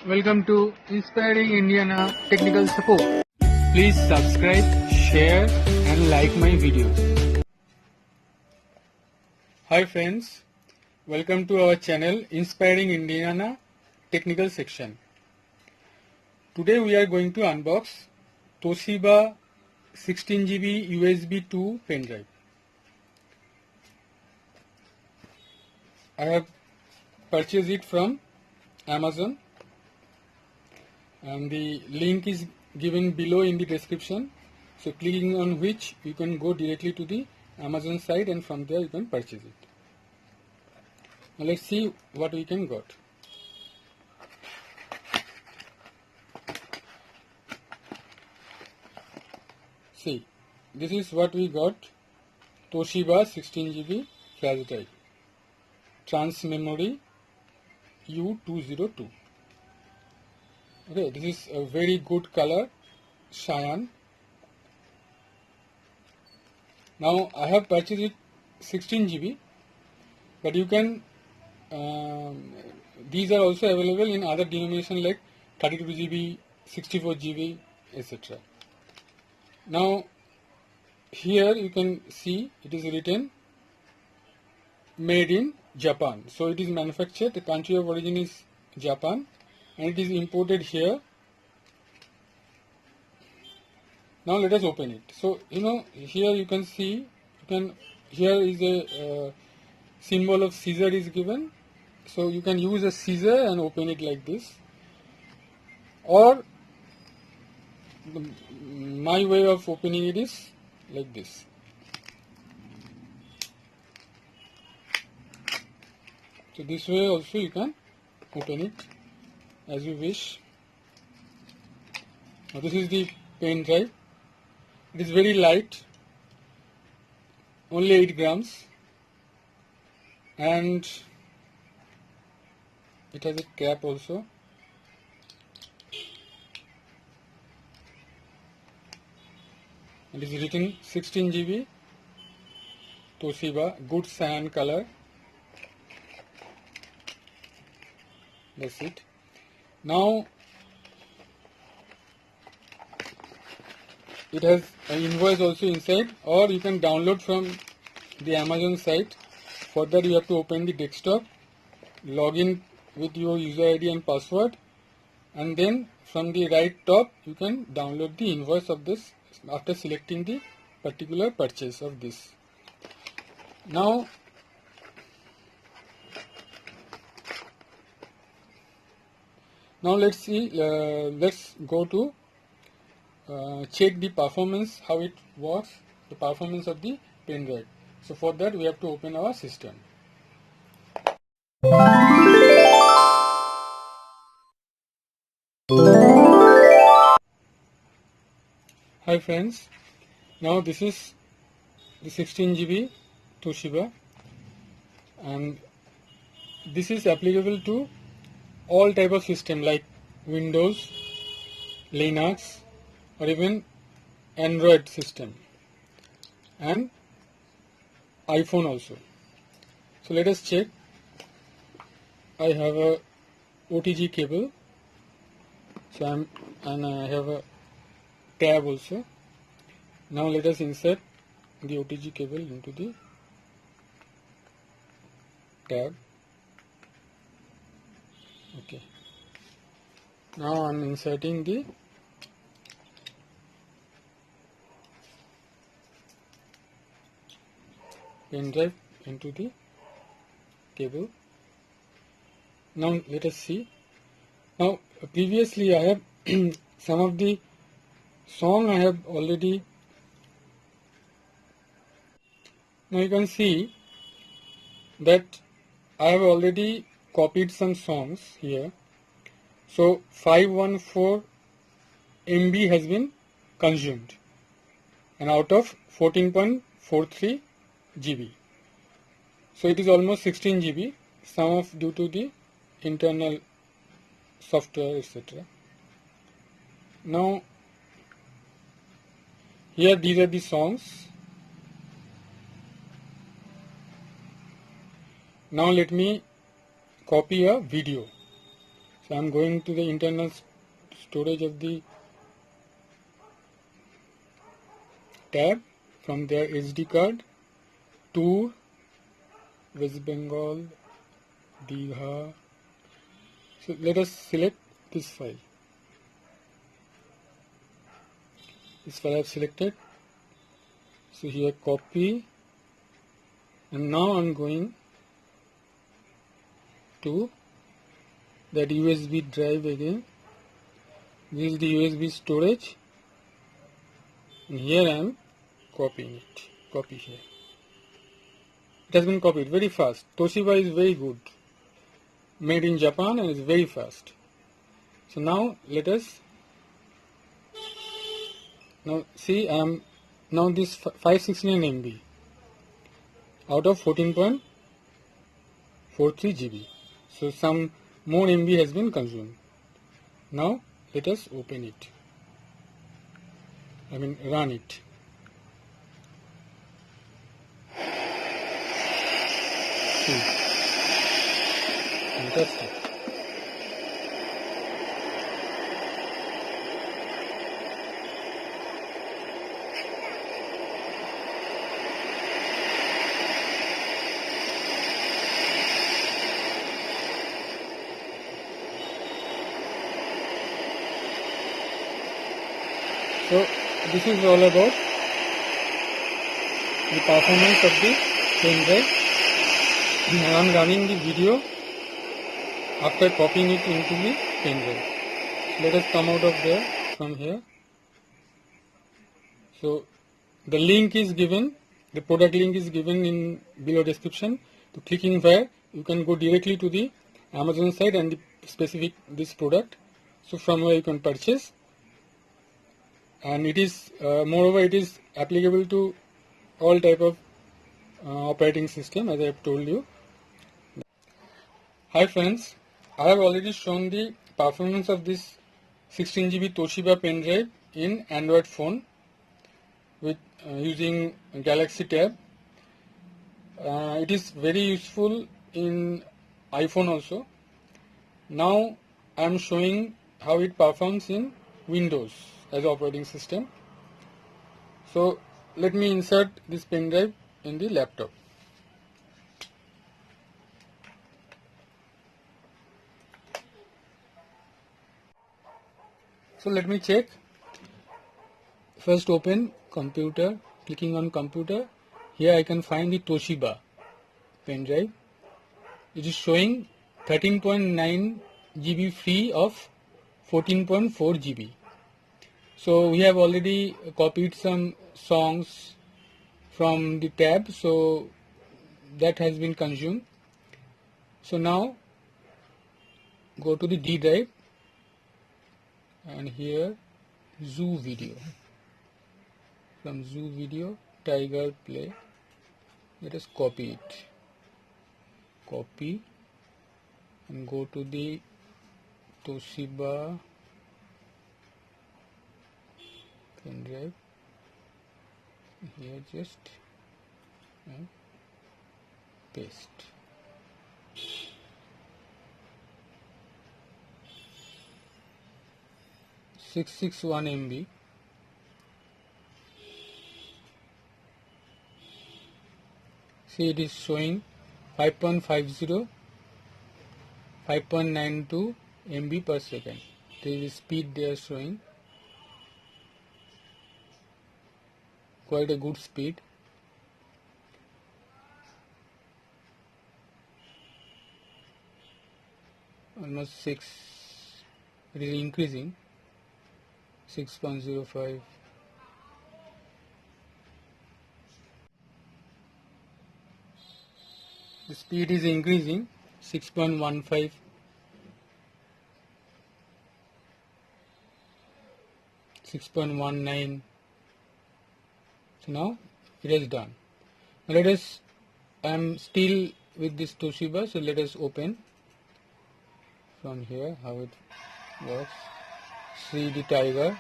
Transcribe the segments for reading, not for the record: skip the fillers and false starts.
Welcome to Inspiring Indiana Technical Support. Please subscribe, share and like my videos. Hi friends, welcome to our channel Inspiring Indiana Technical Section. Today we are going to unbox Toshiba 16GB USB 2 pen drive. I have purchased it from Amazon and the link is given below in the description, so clicking on which you can go directly to the Amazon site and from there you can purchase it. Now let's see what we can got. See, this is what we got. Toshiba 16GB flash drive, trans memory U202. Okay, this is a very good color, cyan. Now I have purchased it 16GB, but you can these are also available in other denomination like 32GB, 64GB, etc. Now here you can see it is written made in Japan. So it is manufactured, the country of origin is Japan, and it is imported here. Now let us open it. So here you can see, here is a symbol of scissor is given. So you can use a scissor and open it like this, or my way of opening it is like this. So this way also you can open it as you wish. Now this is the pen drive. It is very light, only 8 grams, and it has a cap also. It is written 16GB Toshiba, good cyan color. That's it. Now it has an invoice also inside, or you can download from the Amazon site. For that you have to open the desktop, log in with your user ID and password, and then from the right top you can download the invoice of this after selecting the particular purchase of this. Now let's see, let's go to check the performance, how it works, the performance of the pen drive. So for that we have to open our system. Hi friends, now this is the 16GB Toshiba, and this is applicable to all type of system like Windows, Linux, or even Android system and iPhone also. So let us check. I have a OTG cable, so I have a tab also. Now let us insert the OTG cable into the tab. Okay. Now I am inserting the pen drive into the cable. Now let us see. Now previously I have some of the song I have already. Now you can see that I have already copied some songs here. So 514 MB has been consumed, and out of 14.43 GB. So it is almost 16 GB, some of due to the internal software, etc. Now here these are the songs. Now let me copy a video. So I'm going to the internal storage of the tab. From there, SD card, Tour, West Bengal, Digha. So let us select this file. This file I have selected. So here copy, and now I'm going to that USB drive again. This is the USB storage, and here I am copying it. Copy here. It has been copied very fast. Toshiba is very good. Made in Japan and is very fast. So now let us see now this 569 MB out of 14.43 GB. So some more MB has been consumed. Now let us open it. Run it. See. Fantastic. So this is all about the performance of the pen drive. I am running the video after copying it into the pen drive. Let us come out of there from here. So the link is given, the product link is given in below description. To clicking where you can go directly to the Amazon site and the specific this product. So from where you can purchase. And it is moreover it is applicable to all type of operating system, as I have told you. Hi friends, I have already shown the performance of this 16 GB Toshiba pen drive in Android phone with using Galaxy Tab. It is very useful in iPhone also. Now I am showing how it performs in Windows as operating system. So let me insert this pen drive in the laptop. So let me check. First open computer, clicking on computer. Here I can find the Toshiba pen drive. It is showing 13.9 GB free of 14.4 GB. So we have already copied some songs from the tab, so that has been consumed. So now go to the D drive and here Zoo Video. From Zoo Video, Tiger Play. Let us copy it. Copy and go to the Toshiba pen drive. Here just and paste. .661 MB. See, it is showing 5.50, 5.92 MB per second. There is speed they are showing. Quite a good speed. Almost 6. It is increasing. 6.05. The speed is increasing. 6.15. 6.19. So now it is done. Now let us, I am still with this Toshiba, so let us open from here how it works. See the Tiger.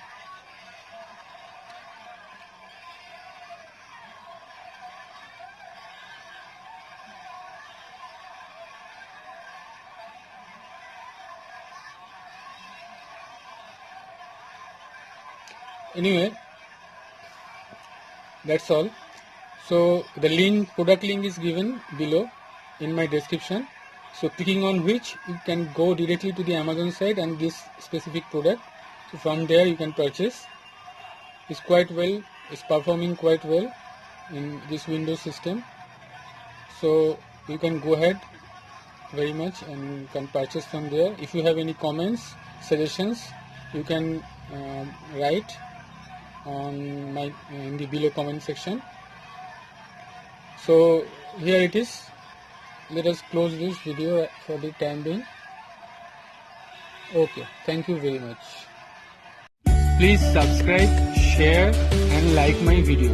Anyway, that's all. So the link, product link is given below in my description. So clicking on which you can go directly to the Amazon site and this specific product. So from there you can purchase. It's quite well, it's performing quite well in this Windows system. So you can go ahead very much and can purchase from there. If you have any comments, suggestions, you can write on my in the below comment section. So here it is. Let us close this video for the time being. Okay, thank you very much. Please subscribe, share and like my video.